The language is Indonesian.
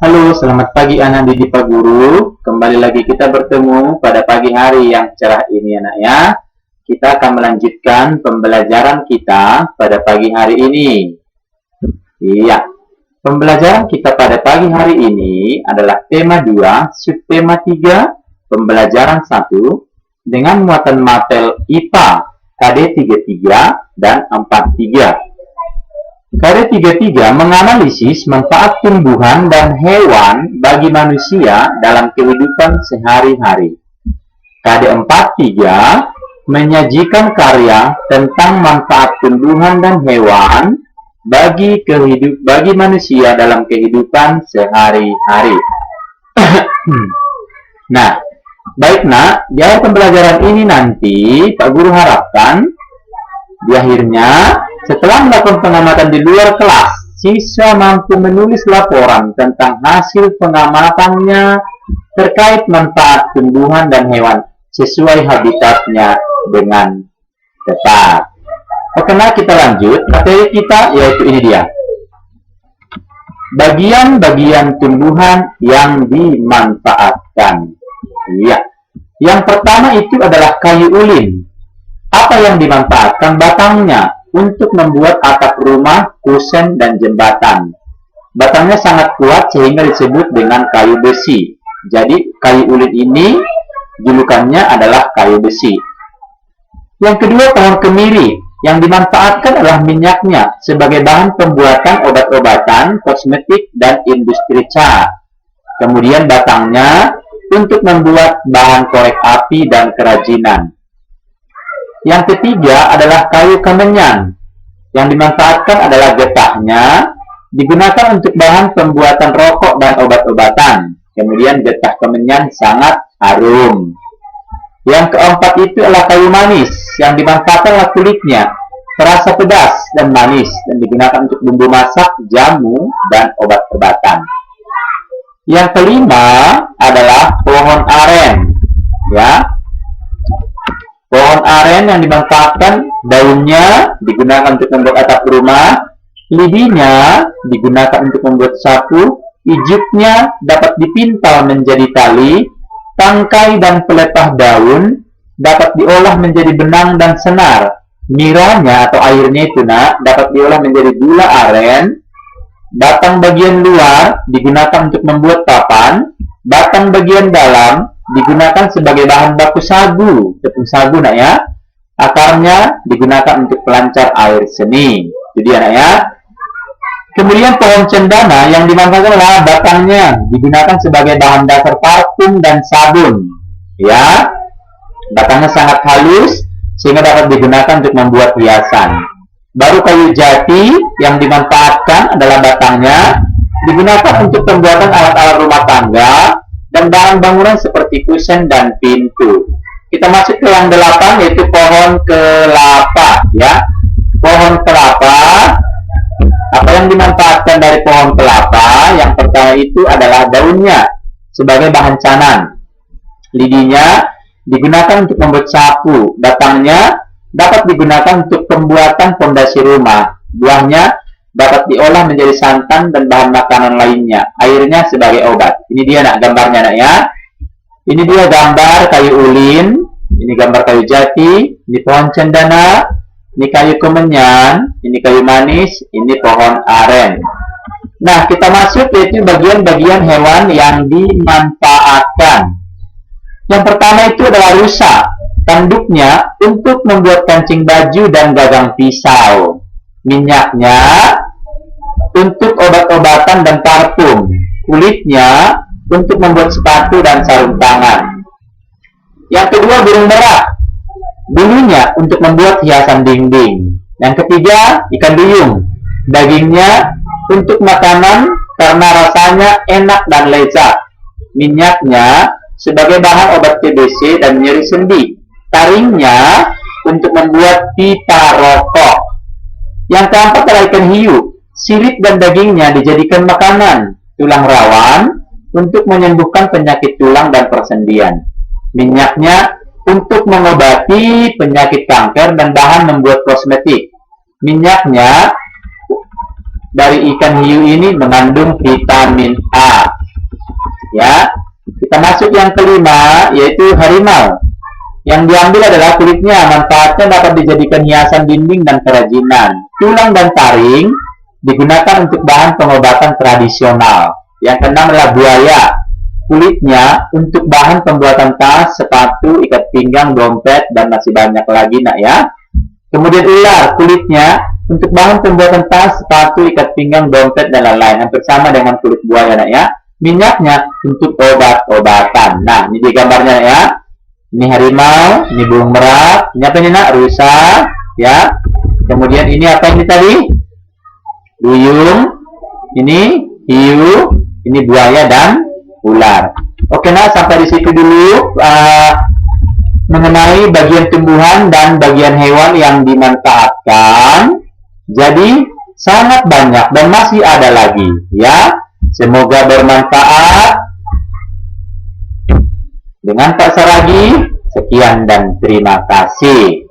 Halo, selamat pagi anak didik Pak Guru. Kembali lagi kita bertemu pada pagi hari yang cerah ini anak ya. Kita akan melanjutkan pembelajaran kita pada pagi hari ini. Iya, pembelajaran kita pada pagi hari ini adalah tema 2, subtema 3, pembelajaran 1 dengan muatan materi IPA KD 33 dan 43. KD 33 menganalisis manfaat tumbuhan dan hewan bagi manusia dalam kehidupan sehari-hari. KD 43 menyajikan karya tentang manfaat tumbuhan dan hewan bagi manusia dalam kehidupan sehari-hari. Nah, baik nak, di akhir pembelajaran ini nanti Pak Guru harapkan di akhirnya setelah melakukan pengamatan di luar kelas, siswa mampu menulis laporan tentang hasil pengamatannya terkait manfaat tumbuhan dan hewan sesuai habitatnya dengan tepat. Oke, nah kita lanjut. Materi kita yaitu ini dia. Bagian-bagian tumbuhan yang dimanfaatkan. Iya. Yang pertama itu adalah kayu ulin. Apa yang dimanfaatkan? Batangnya untuk membuat atap rumah, kusen, dan jembatan. Batangnya sangat kuat sehingga disebut dengan kayu besi. Jadi kayu ulin ini julukannya adalah kayu besi. Yang kedua, pohon kemiri. Yang dimanfaatkan adalah minyaknya sebagai bahan pembuatan obat-obatan, kosmetik, dan industri cat. Kemudian batangnya untuk membuat bahan korek api dan kerajinan. Yang ketiga adalah kayu kemenyan. Yang dimanfaatkan adalah getahnya, digunakan untuk bahan pembuatan rokok dan obat-obatan. Kemudian getah kemenyan sangat harum. Yang keempat itu adalah kayu manis. Yang dimanfaatkan adalah kulitnya, terasa pedas dan manis, dan digunakan untuk bumbu masak, jamu, dan obat-obatan. Yang kelima adalah pohon aren. Ya. Pohon aren yang dimanfaatkan daunnya digunakan untuk membuat atap rumah, lidinya digunakan untuk membuat sapu, ijuknya dapat dipintal menjadi tali, tangkai dan pelepah daun dapat diolah menjadi benang dan senar, niranya atau airnya itu dapat diolah menjadi gula aren, batang bagian luar digunakan untuk membuat papan, batang bagian dalam digunakan sebagai bahan baku sagu, tepung sagu nak ya. Akarnya digunakan untuk pelancar air seni. Jadi anak ya. Kemudian pohon cendana yang dimanfaatkan adalah batangnya digunakan sebagai bahan dasar parfum dan sabun. Ya. Batangnya sangat halus sehingga dapat digunakan untuk membuat hiasan. Baru kayu jati yang dimanfaatkan adalah batangnya digunakan untuk pembuatan alat-alat rumah tangga dan bahan bangunan seperti kusen dan pintu. Kita masuk ke yang 8 yaitu pohon kelapa ya. Pohon kelapa, apa yang dimanfaatkan dari pohon kelapa? Yang pertama itu adalah daunnya sebagai bahan canan. Lidinya digunakan untuk membuat sapu, batangnya dapat digunakan untuk pembuatan fondasi rumah. Buahnya dapat diolah menjadi santan dan bahan makanan lainnya. Airnya sebagai obat. Ini dia nak gambarnya nak ya. Ini dia gambar kayu ulin. Ini gambar kayu jati. Ini pohon cendana. Ini kayu kemenyan. Ini kayu manis. Ini pohon aren. Nah, kita masuk yaitu bagian-bagian hewan yang dimanfaatkan. Yang pertama itu adalah rusa. Tanduknya untuk membuat kancing baju dan gagang pisau. Minyaknya untuk obat-obatan dan parfum, kulitnya untuk membuat sepatu dan sarung tangan. Yang kedua, burung merak, bulunya untuk membuat hiasan dinding. Yang ketiga, ikan duyung, dagingnya untuk makanan karena rasanya enak dan lezat. Minyaknya sebagai bahan obat TBC dan nyeri sendi. Taringnya untuk membuat pipa rokok. Yang keempat adalah ikan hiu. Sirip dan dagingnya dijadikan makanan. Tulang rawan untuk menyembuhkan penyakit tulang dan persendian. Minyaknya untuk mengobati penyakit kanker dan bahan membuat kosmetik. Minyaknya dari ikan hiu ini mengandung vitamin A. Ya, kita masuk yang kelima, yaitu harimau. Yang diambil adalah kulitnya. Manfaatnya dapat dijadikan hiasan dinding dan kerajinan. Tulang dan taring digunakan untuk bahan pengobatan tradisional. Yang keenam adalah buaya. Kulitnya untuk bahan pembuatan tas, sepatu, ikat pinggang, dompet, dan masih banyak lagi, nak ya. Kemudian ular, kulitnya untuk bahan pembuatan tas, sepatu, ikat pinggang, dompet, dan lain-lain. Hampir sama dengan kulit buaya, nak ya. Minyaknya untuk obat-obatan. Nah, ini di gambarnya ya. Ini harimau, ini burung merak, ini apa ini nak? Rusa, ya. Kemudian ini apa ini tadi? Duyung, ini hiu, ini buaya dan ular. Oke nak, sampai di situ dulu mengenai bagian tumbuhan dan bagian hewan yang dimanfaatkan. Jadi sangat banyak dan masih ada lagi, ya. Semoga bermanfaat. Dengan Pak Saragi, sekian dan terima kasih.